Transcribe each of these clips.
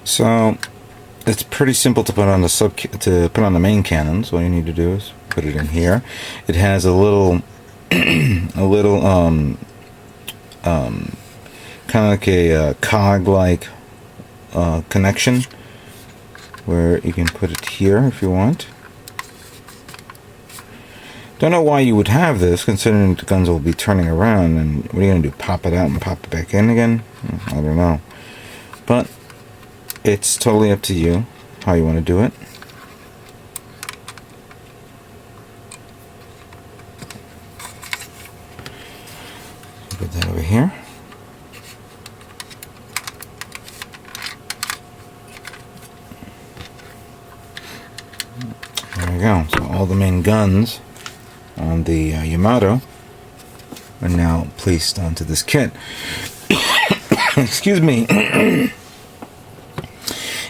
So it's pretty simple to put on the main cannon. So all you need to do is put it in here. It has a little kind of like a cog like connection where you can put it here if you want. Don't know why you would have this, considering the guns will be turning around, and what are you going to do, pop it out and pop it back in again? I don't know. But it's totally up to you how you want to do it. Put that over here. There we go. So all the main guns on the Yamato are now placed onto this kit. Excuse me.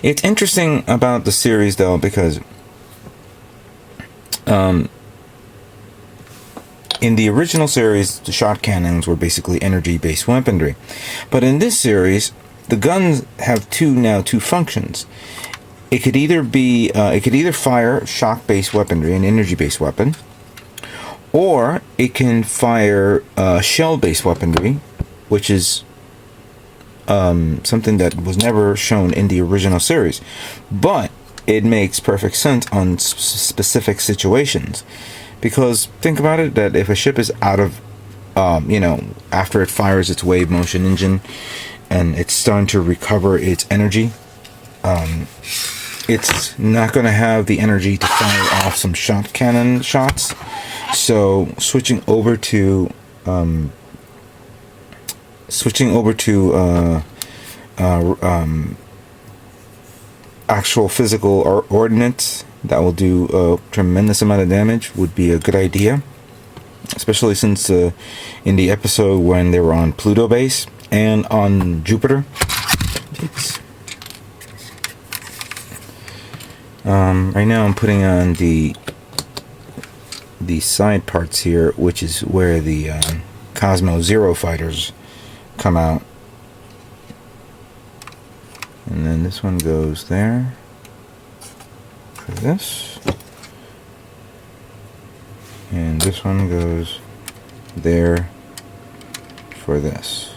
It's interesting about the series, though, because in the original series, the shot cannons were basically energy-based weaponry. But in this series, the guns have two functions. It could either be, it could either fire shock-based weaponry, an energy-based weapon, or it can fire shell-based weaponry, which is something that was never shown in the original series. But it makes perfect sense on specific situations. Because think about it, that if a ship is out of, after it fires its wave motion engine and it's starting to recover its energy, it's not going to have the energy to fire off some shot cannon shots. So switching over to actual physical ordnance that will do a tremendous amount of damage would be a good idea, especially since in the episode when they were on Pluto base and on Jupiter. Oops. Right now I'm putting on the side parts here, which is where the Cosmo Zero fighters come out. And then this one goes there for this. And this one goes there for this.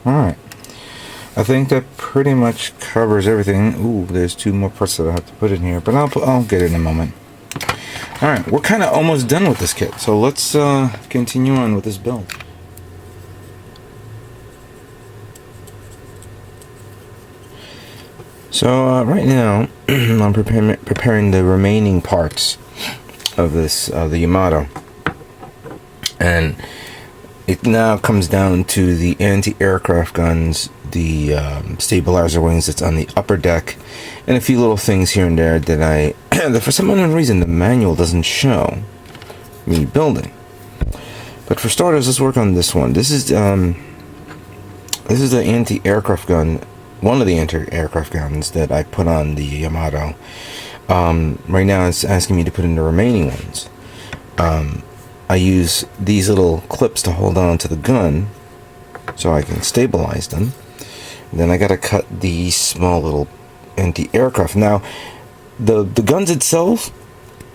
Alright. I think that pretty much covers everything. Ooh, there's two more parts that I have to put in here, but I'll get it in a moment. Alright, we're kind of almost done with this kit, so let's continue on with this build. So right now, I'm preparing the remaining parts of this, the Yamato. And it now comes down to the anti-aircraft guns, the stabilizer wings that's on the upper deck, and a few little things here and there that that for some unknown reason the manual doesn't show me building. But for starters, let's work on this one. This is the anti-aircraft gun, one of the anti-aircraft guns that I put on the Yamato. Right now it's asking me to put in the remaining ones. I use these little clips to hold on to the gun so I can stabilize them. And then I gotta cut these small little anti-aircraft. Now, the guns itself,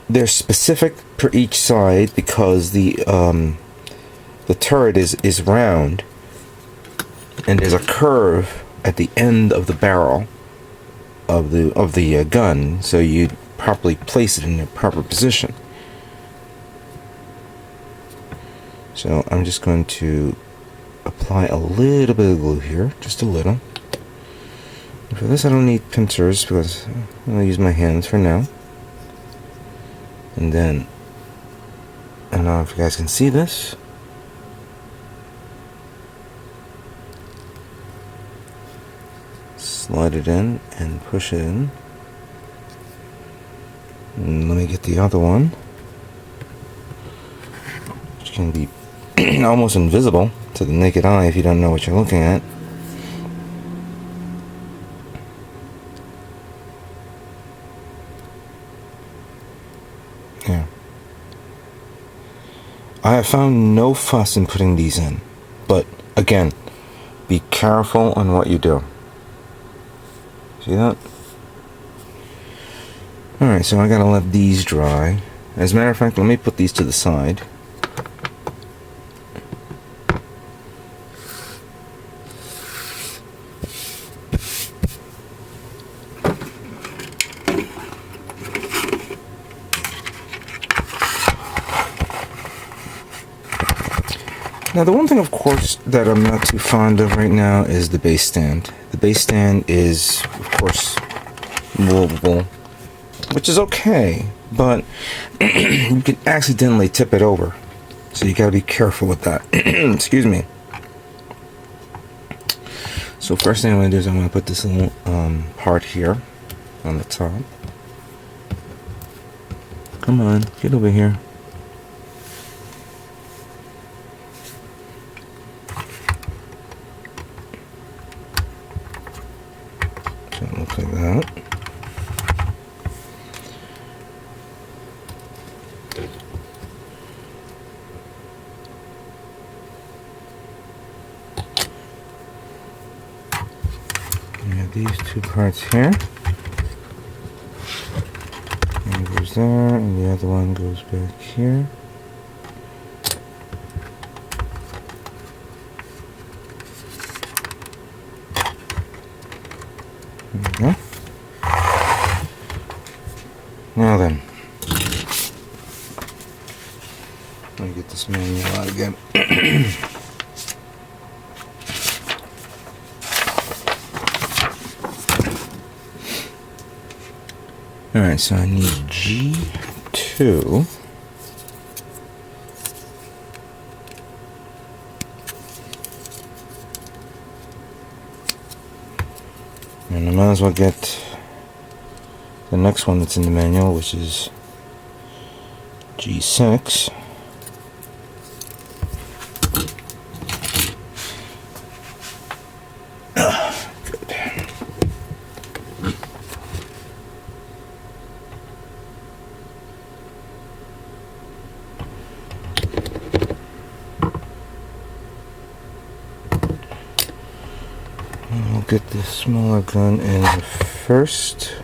they're specific per each side because the turret is round, and there's a curve at the end of the barrel of the gun, so you properly place it in the proper position. So I'm just going to apply a little bit of glue here, just a little. For this I don't need pincers because I'm going to use my hands for now. And then, I don't know if you guys can see this. Slide it in and push it in. And let me get the other one, which can be almost invisible to the naked eye if you don't know what you're looking at. Yeah. I have found no fuss in putting these in, but again, be careful on what you do. See that? Alright, so I gotta let these dry. As a matter of fact, let me put these to the side. Now the one thing, of course, that I'm not too fond of right now is the base stand. The base stand is, of course, movable, which is okay, but you can accidentally tip it over. So you gotta be careful with that. Excuse me. So first thing I'm gonna do is I'm gonna put this little part here on the top. Come on, get over here. So it looks like that. We have these two parts here. One goes there, and the other one goes back here. There we go. Now then, let me get this manual out again. Alright, so I need G2. And I might as well get the next one that's in the manual, which is G6. I'll get the smaller gun in first.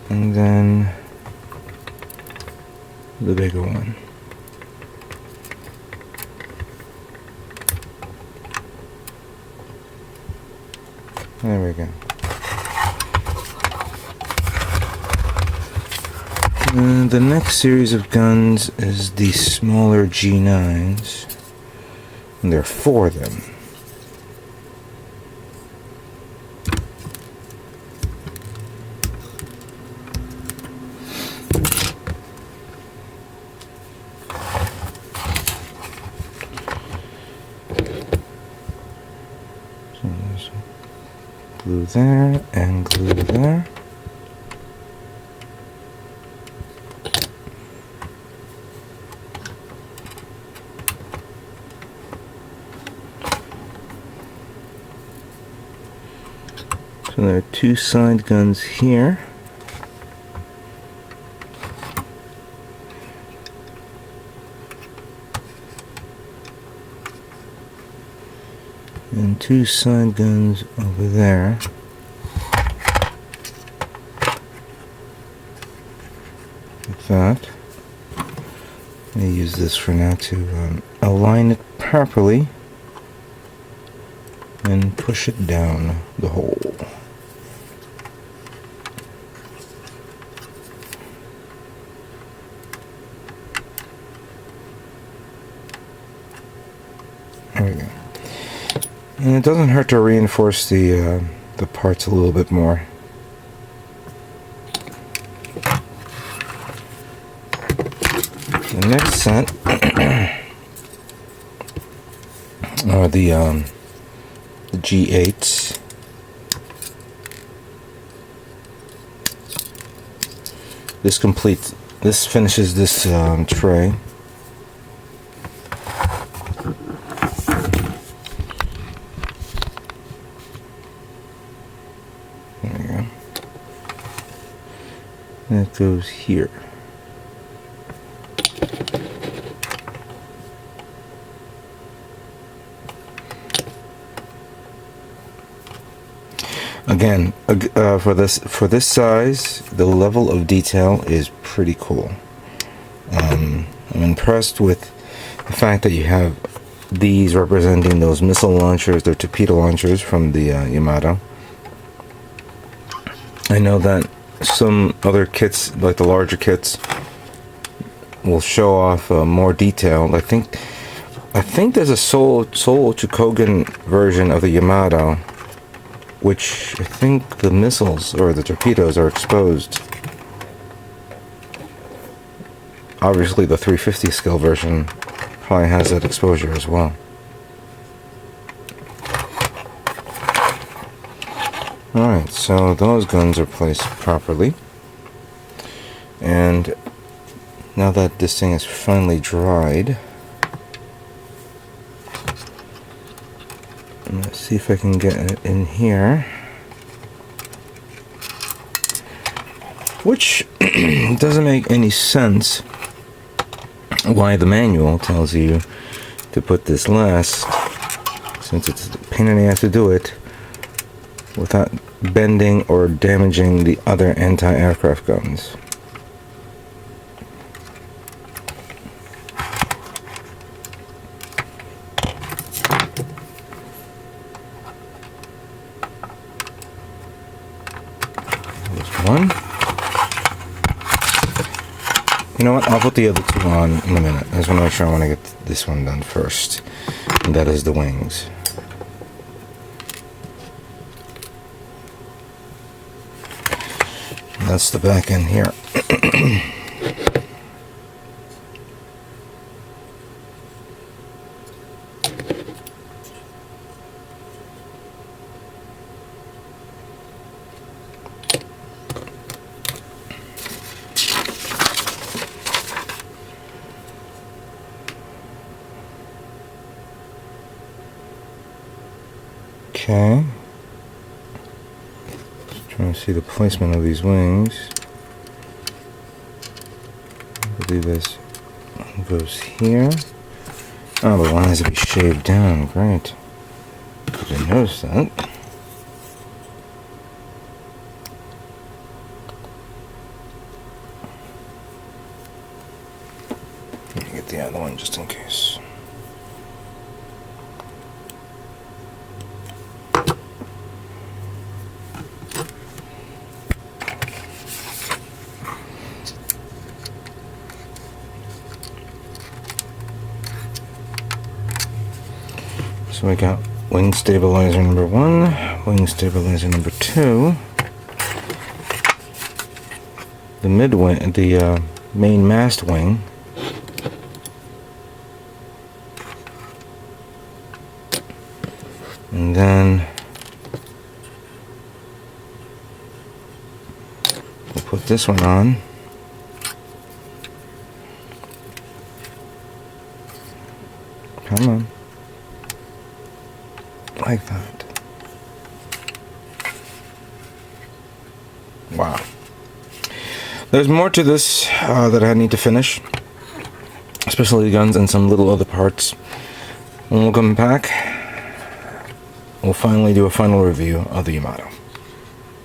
And then the bigger one. There we go. And the next series of guns is the smaller G9s, and there are 4 of them. So there's glue there and glue there. So there are 2 side guns here. And 2 side guns over there. Like that. I'm going to use this for now to align it properly and push it down the hole. There we go. And it doesn't hurt to reinforce the parts a little bit more. The next set are the G8s. This finishes this tray. There we go. And it goes here. Again, for this size, the level of detail is pretty cool. I'm impressed with the fact that you have these representing those missile launchers, they're torpedo launchers from the Yamato. I know that some other kits, like the larger kits, will show off more detail. I think there's a Soul Chukogan version of the Yamato, which I think the missiles or the torpedoes are exposed. Obviously the 350 scale version probably has that exposure as well. Alright, so those guns are placed properly. And now that this thing is finally dried, let's see if I can get it in here. Which doesn't make any sense why the manual tells you to put this last, since it's a pain in the ass to do it without bending or damaging the other anti-aircraft guns. One. You know what? I'll put the other two on in a minute. I just want to make sure I want to get this one done first. And that is the wings. And that's the back end here. Okay. Just trying to see the placement of these wings. I believe this goes here. Oh, the one has to be shaved down. Great. I didn't notice that. Let me get the other one just in case. So we got wing stabilizer number 1, wing stabilizer number 2, the mid wing, the main mast wing, and then we'll put this one on. Come on. Like that. Wow. There's more to this that I need to finish, especially the guns and some little other parts. When we'll come back, we'll finally do a final review of the Yamato.